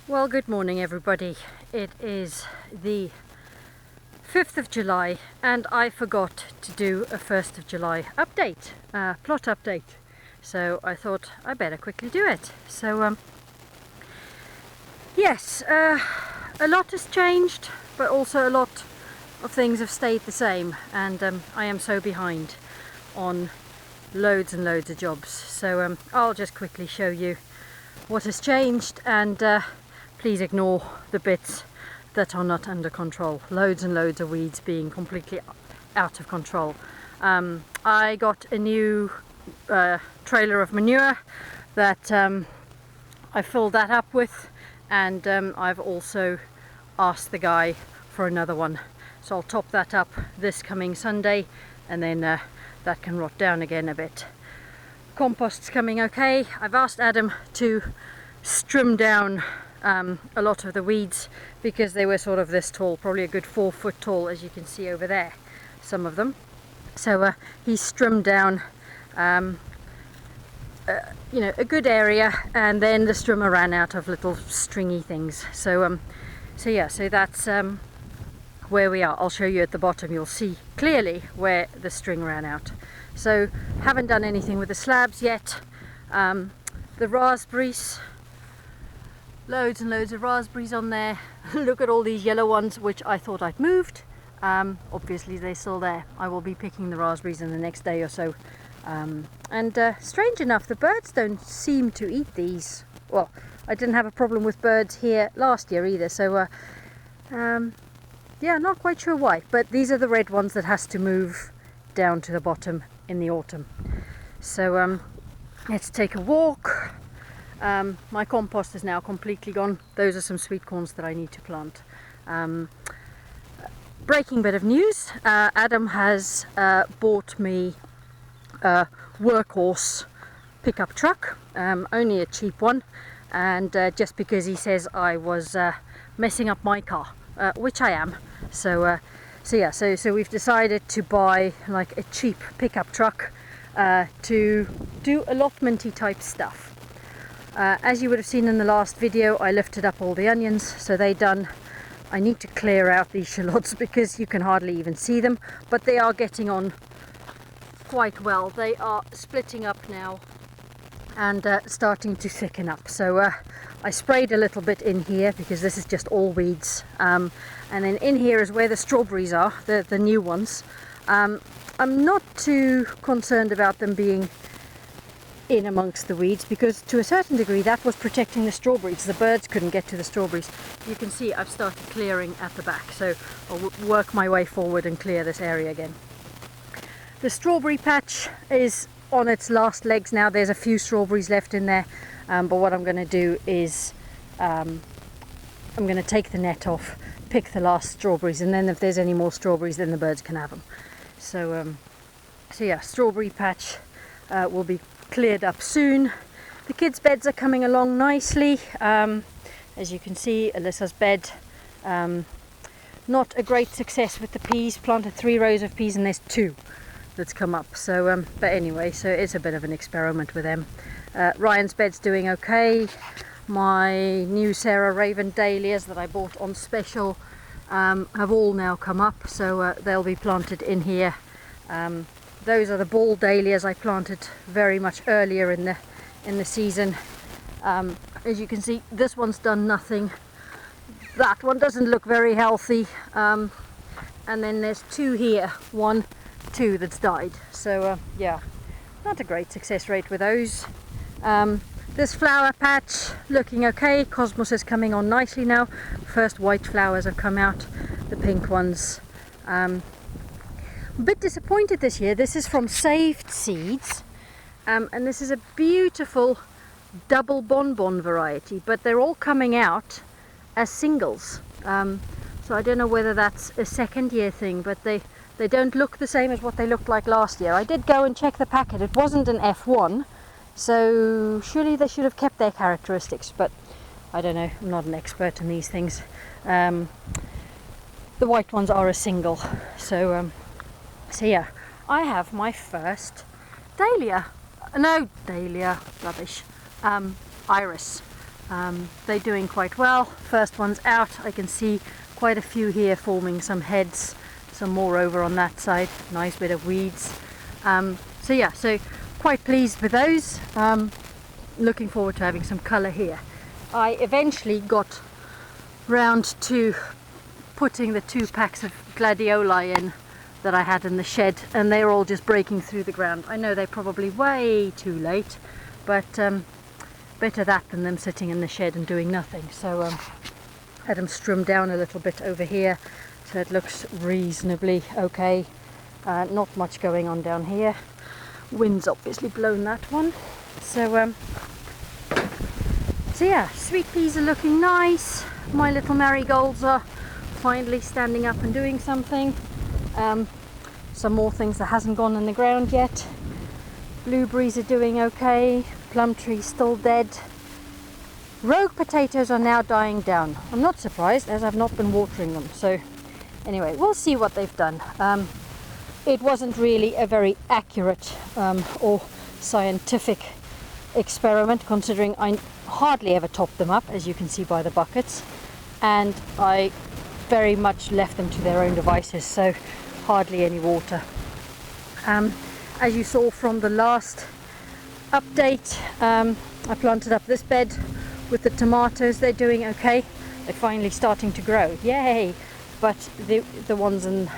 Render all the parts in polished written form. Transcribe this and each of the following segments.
Well, good morning everybody. It is the 5th of July and I forgot to do a 1st of July update, plot update. So I thought I better quickly do it. So yes, a lot has changed, but also a lot of things have stayed the same, and I am so behind on loads and loads of jobs. So I'll just quickly show you what has changed, and please ignore the bits that are not under control. Loads and loads of weeds being completely out of control. I got a new trailer of manure that I filled that up with, and I've also asked the guy for another one. So I'll top that up this coming Sunday, and then that can rot down again a bit. Compost's coming okay. I've asked Adam to trim down a lot of the weeds because they were sort of this tall, probably a good 4 foot tall, as you can see over there, some of them. So he's trimmed down you know, a good area, and then the strimmer ran out of little stringy things. So so that's where we are. I'll show you at the bottom. You'll see clearly where the string ran out. So haven't done anything with the slabs yet. The raspberries, loads and loads of raspberries on there. Look at all these yellow ones, which I thought I'd moved. Obviously they're still there. I will be picking the raspberries in the next day or so. And strange enough, the birds don't seem to eat these. Well, I didn't have a problem with birds here last year either, so yeah, not quite sure why, but these are the red ones that has to move down to the bottom in the autumn. So let's take a walk. My compost is now completely gone. Those are some sweet corns that I need to plant. Breaking bit of news, Adam has bought me a workhorse pickup truck, only a cheap one, and just because he says I was messing up my car, which I am. So we've decided to buy like a cheap pickup truck to do allotmenty type stuff. As you would have seen in the last video, I lifted up all the onions, so they're done. I need to clear out these shallots because you can hardly even see them, but they are getting on quite well. They are splitting up now and starting to thicken up. So I sprayed a little bit in here because this is just all weeds, and then in here is where the strawberries are, the new ones. I'm not too concerned about them being in amongst the weeds, because to a certain degree that was protecting the strawberries. The birds couldn't get to the strawberries. You can see I've started clearing at the back, so I'll work my way forward and clear this area again. The strawberry patch is on its last legs now. There's a few strawberries left in there, but what I'm going to do is I'm going to take the net off, pick the last strawberries, and then if there's any more strawberries then the birds can have them. So yeah, strawberry patch will be cleared up soon. The kids' beds are coming along nicely. As you can see, Alyssa's bed, not a great success with the peas. Planted 3 rows of peas and there's 2 that's come up. So but anyway, so it's a bit of an experiment with them. Ryan's bed's doing okay. My new Sarah Raven dahlias that I bought on special have all now come up, so they'll be planted in here. Those are the ball dahlias I planted very much earlier in the season. As you can see, this one's done nothing. That one doesn't look very healthy, and then there's 2 here, 1, 2 that's died. So yeah, not a great success rate with those. This flower patch looking okay. Cosmos is coming on nicely now. First white flowers have come out, the pink ones. A bit disappointed this year. This is from Saved Seeds, and this is a beautiful double bonbon variety, but they're all coming out as singles. So I don't know whether that's a second year thing, but they don't look the same as what they looked like last year. I did go and check the packet. It wasn't an F1, so surely they should have kept their characteristics, but I don't know. I'm not an expert in these things. The white ones are a single. So yeah, I have my first dahlia. No, dahlia, rubbish. Iris. They're doing quite well. First one's out. I can see quite a few here forming some heads, some more over on that side. Nice bit of weeds. So yeah, so quite pleased with those. Looking forward to having some colour here. I eventually got round to putting the 2 packs of gladioli in that I had in the shed, and they're all just breaking through the ground. I know they're probably way too late, but better that than them sitting in the shed and doing nothing. So had them trimmed down a little bit over here, so it looks reasonably okay. Not much going on down here. Wind's obviously blown that one. So yeah, sweet peas are looking nice. My little marigolds are finally standing up and doing something. Some more things that hasn't gone in the ground yet. Blueberries are doing okay. Plum tree's still dead. Rogue potatoes are now dying down. I'm not surprised, as I've not been watering them. So anyway, we'll see what they've done. It wasn't really a very accurate or scientific experiment, considering I hardly ever topped them up, as you can see by the buckets, and I very much left them to their own devices, so hardly any water. As you saw from the last update, I planted up this bed with the tomatoes. They're doing okay. They're finally starting to grow, yay! But the ones in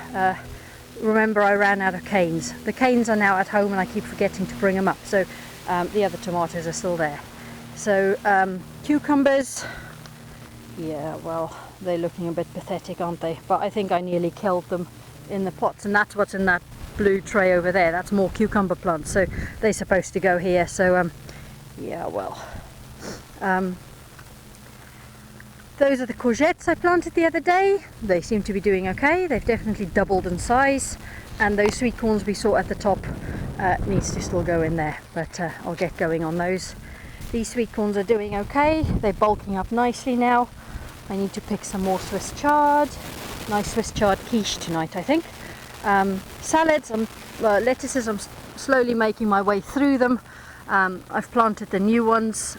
remember, I ran out of canes. The canes are now at home and I keep forgetting to bring them up, so the other tomatoes are still there. So cucumbers, yeah, well, they're looking a bit pathetic, aren't they? But I think I nearly killed them in the pots, and that's what's in that blue tray over there. That's more cucumber plants, so they're supposed to go here. So yeah, well, those are the courgettes I planted the other day. They seem to be doing okay. They've definitely doubled in size, and those sweet corns we saw at the top needs to still go in there, but I'll get going on those. These sweet corns are doing okay. They're bulking up nicely now. I need to pick some more Swiss chard. Nice Swiss chard quiche tonight, I think. Salads, lettuces, I'm slowly making my way through them. I've planted the new ones.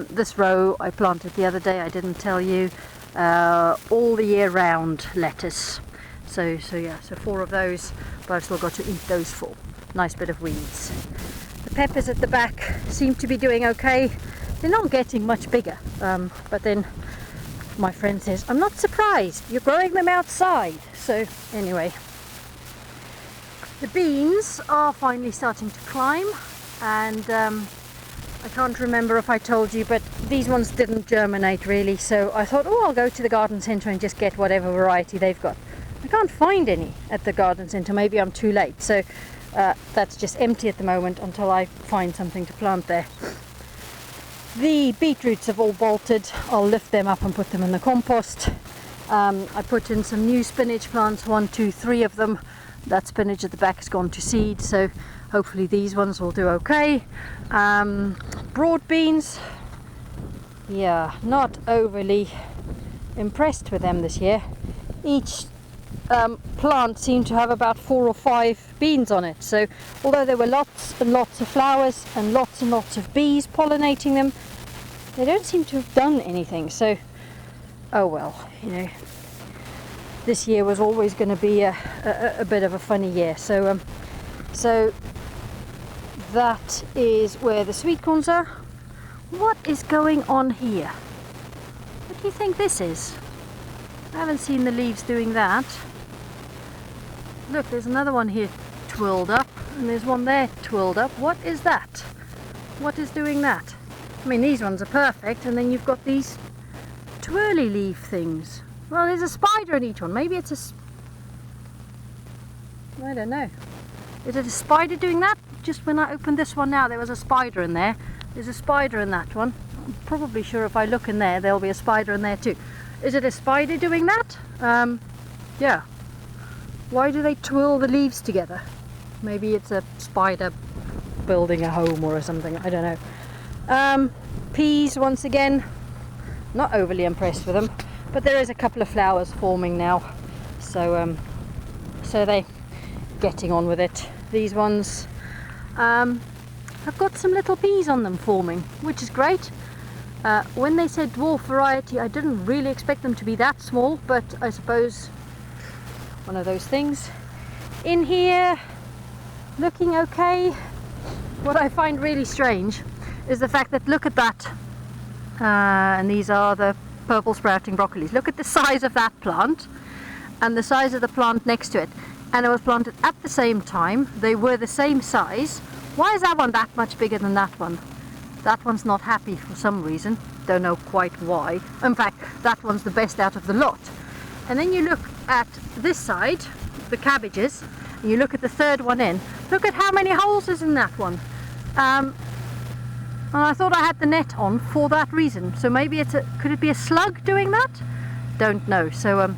This row I planted the other day, I didn't tell you. All the year round lettuce. So yeah, so 4 of those, but I've still got to eat those 4. Nice bit of weeds. The peppers at the back seem to be doing okay. They're not getting much bigger, but then my friend says, I'm not surprised, you're growing them outside. So anyway, the beans are finally starting to climb, and I can't remember if I told you, but these ones didn't germinate really, so I thought, oh, I'll go to the garden centre and just get whatever variety they've got. I can't find any at the garden centre. Maybe I'm too late, so that's just empty at the moment until I find something to plant there. The beetroots have all bolted. I'll lift them up and put them in the compost. I put in some new spinach plants, 1, 2, 3 of them. That spinach at the back has gone to seed, so hopefully these ones will do okay. Broad beans, yeah, not overly impressed with them this year. Each plant seemed to have about 4 or 5 beans on it, so although there were lots and lots of flowers and lots of bees pollinating them, they don't seem to have done anything. So oh well, you know, this year was always going to be a bit of a funny year. So so that is where the sweet corns are. What is going on here? What do you think this is? I haven't seen the leaves doing that. Look, there's another one here twirled up, and there's one there twirled up. What is that? What is doing that? I mean, these ones are perfect, and then you've got these twirly leaf things. Well, there's a spider in each one. Maybe it's I don't know. Is it a spider doing that? Just when I opened this one now, there was a spider in there. There's a spider in that one. I'm probably sure if I look in there, there'll be a spider in there too. Is it a spider doing that? Yeah. Why do they twirl the leaves together? Maybe it's a spider building a home or something. I don't know. Peas, once again, not overly impressed with them, but there is a couple of flowers forming now. So so they're getting on with it. These ones, I've got some little peas on them forming, which is great. When they said dwarf variety, I didn't really expect them to be that small, but I suppose one of those things. In here, looking okay. What I find really strange is the fact that, look at that, and these are the purple sprouting broccolis. Look at the size of that plant and the size of the plant next to it, and it was planted at the same time. They were the same size. Why is that one that much bigger than that one? That one's not happy for some reason, don't know quite why. In fact, that one's the best out of the lot. And then you look at this side, the cabbages, and you look at the third one in, look at how many holes is in that one. And I thought I had the net on for that reason. So maybe could it be a slug doing that? Don't know. So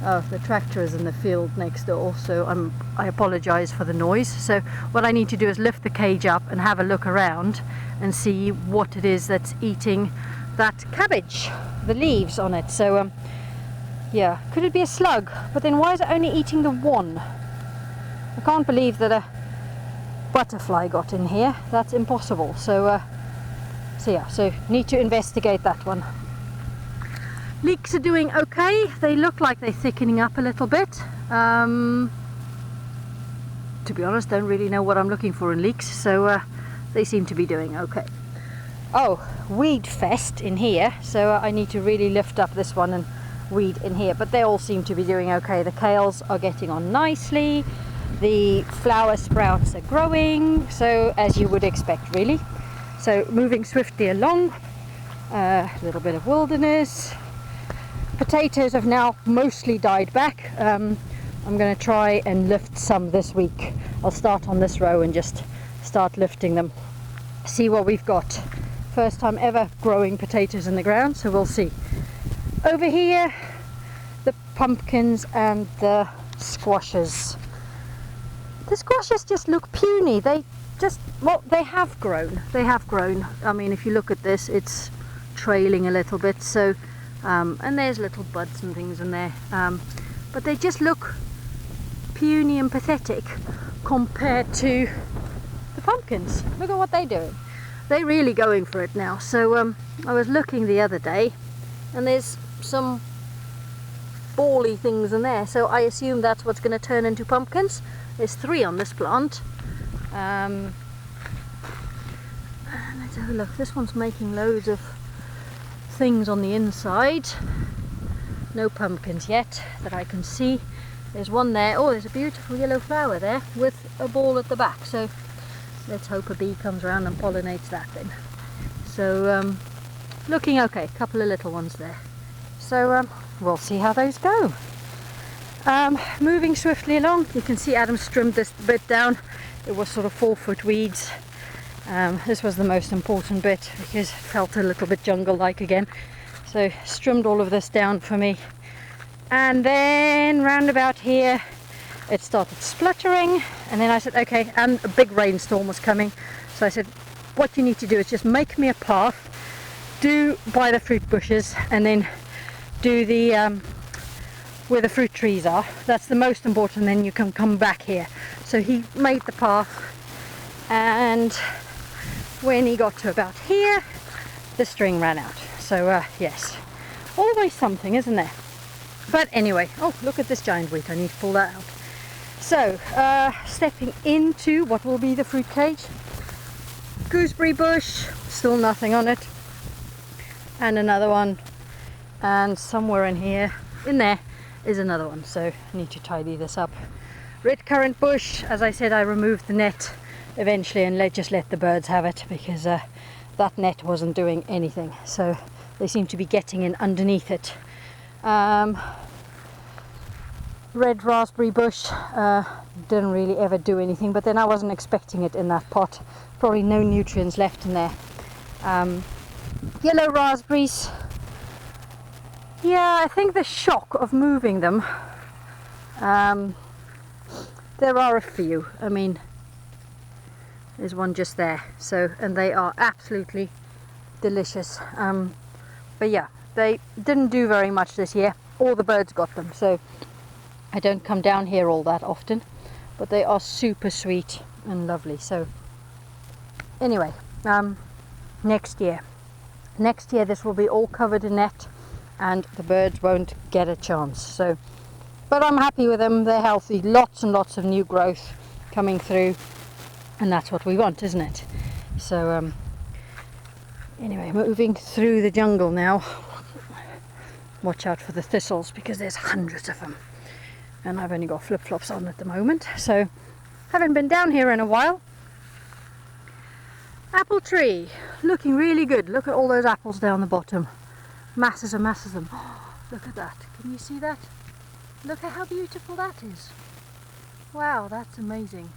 oh, the tractor is in the field next door, so I apologize for the noise. So what I need to do is lift the cage up and have a look around and see what it is that's eating that cabbage, the leaves on it. So yeah, could it be a slug? But then why is it only eating the one? I can't believe that a butterfly got in here. That's impossible. So yeah, so need to investigate that one. Leeks are doing okay. They look like they're thickening up a little bit. To be honest, don't really know what I'm looking for in leeks, so they seem to be doing okay. Oh, weed fest in here, so I need to really lift up this one and weed in here, but they all seem to be doing okay. The kales are getting on nicely, the flower sprouts are growing, so as you would expect really. So moving swiftly along, a little bit of wilderness. Potatoes have now mostly died back. I'm going to try and lift some this week. I'll start on this row and just start lifting them, see what we've got. First time ever growing potatoes in the ground, so we'll see. Over here, the pumpkins and the squashes. The squashes just look puny. They just, well, they have grown. They have grown. I mean, if you look at this, it's trailing a little bit. So, and there's little buds and things in there. But they just look puny and pathetic compared to the pumpkins. Look at what they're doing. They're really going for it now. So I was looking the other day, and there's some bally things in there. So I assume that's what's going to turn into pumpkins. There's 3 on this plant. And let's have a look. This one's making loads of things on the inside. No pumpkins yet that I can see. There's one there. Oh, there's a beautiful yellow flower there with a ball at the back. So let's hope a bee comes around and pollinates that then. So looking okay. A couple of little ones there. So we'll see how those go. Moving swiftly along, you can see Adam trimmed this bit down. It was sort of 4-foot weeds. This was the most important bit because it felt a little bit jungle-like again. So trimmed all of this down for me. And then round about here it started spluttering, and then I said okay, and a big rainstorm was coming. So I said, what you need to do is just make me a path, do by the fruit bushes, and then do the where the fruit trees are. That's the most important, then you can come back here. So he made the path, and when he got to about here, the string ran out. So yes, always something, isn't there? But anyway, oh, look at this giant wheat. I need to pull that out. So stepping into what will be the fruit cage. Gooseberry bush, still nothing on it, and another one, and somewhere in here, in there, is another one. So I need to tidy this up. Red currant bush, as I said, I removed the net eventually and just let the birds have it, because that net wasn't doing anything. So they seem to be getting in underneath it. Red raspberry bush, didn't really ever do anything, but then I wasn't expecting it in that pot. Probably no nutrients left in there. Yellow raspberries, yeah, I think the shock of moving them, there are a few. I mean, there's one just there, so, and they are absolutely delicious. But yeah, they didn't do very much this year. All the birds got them, so I don't come down here all that often, but they are super sweet and lovely. So anyway, next year Next year this will be all covered in net and the birds won't get a chance. So, but I'm happy with them, they're healthy, lots and lots of new growth coming through, and that's what we want, isn't it? So anyway, moving through the jungle now. Watch out for the thistles because there's hundreds of them, and I've only got flip-flops on at the moment, so haven't been down here in a while. Apple tree looking really good. Look at all those apples down the bottom, masses and masses of them. Look at that, can you see that? Look at how beautiful that is. Wow, that's amazing.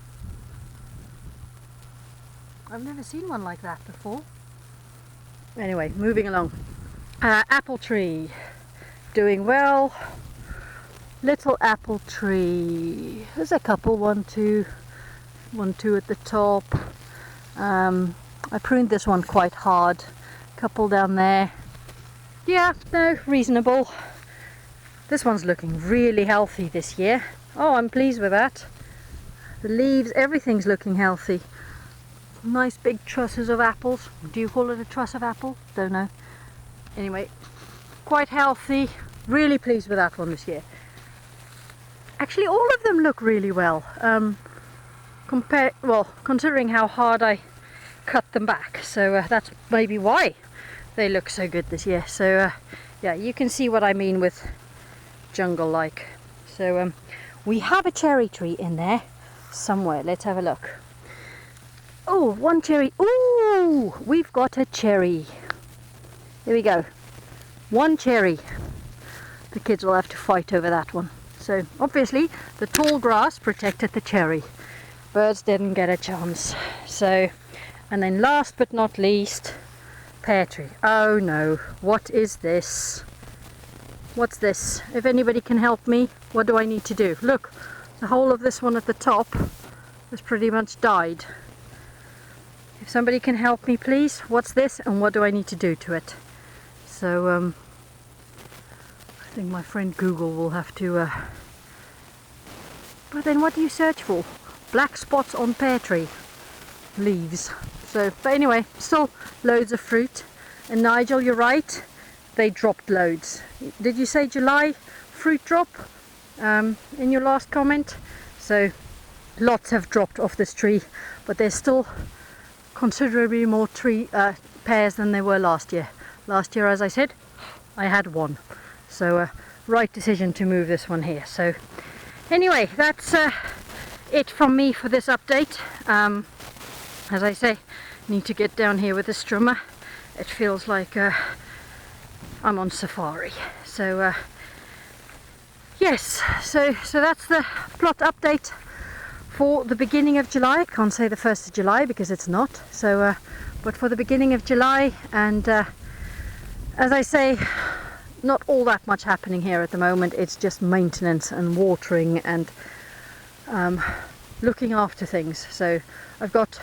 I've never seen one like that before. Anyway, moving along. Apple tree doing well. Little apple tree, there's a couple, one, two at the top. I pruned this one quite hard, couple down there. Yeah, no, reasonable. This one's looking really healthy this year. Oh, I'm pleased with that. The leaves, everything's looking healthy. Nice big trusses of apples. Do you call it a truss of apple? Don't know. Anyway, quite healthy. Really pleased with that one this year. Actually, all of them look really well. Considering how hard I cut them back. So that's maybe why they look so good this year. So yeah, you can see what I mean with jungle-like. So we have a cherry tree in there somewhere. Let's have a look. Oh, one cherry. Ooh, we've got a cherry. Here we go. One cherry. The kids will have to fight over that one. So obviously the tall grass protected the cherry. Birds didn't get a chance. So, and then last but not least, pear tree. Oh no, what is this? What's this? If anybody can help me, what do I need to do? Look, the whole of this one at the top has pretty much died. If somebody can help me, please, what's this and what do I need to do to it? So I think my friend Google will have to but then what do you search for? Black spots on pear tree leaves. So, but anyway, still loads of fruit. And Nigel, you're right, they dropped loads. Did you say July fruit drop in your last comment? So lots have dropped off this tree, but there's still considerably more pears than there were last year. Last year, as I said, I had one. So right decision to move this one here. So anyway, that's it from me for this update. As I say, need to get down here with the strimmer. It feels like I'm on safari. So yes, so that's the plot update for the beginning of July. I can't say the 1st of July because it's not. So but for the beginning of July, and as I say, not all that much happening here at the moment. It's just maintenance and watering and looking after things. So I've got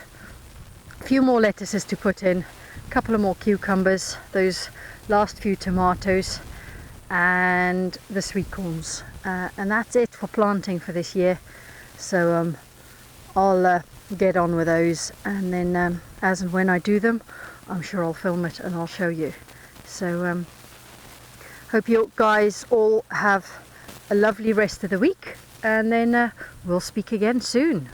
a few more lettuces to put in, a couple of more cucumbers, those last few tomatoes, and the sweet corns, and that's it for planting for this year. So I'll get on with those, and then as and when I do them, I'm sure I'll film it and I'll show you. So hope you guys all have a lovely rest of the week, and then we'll speak again soon.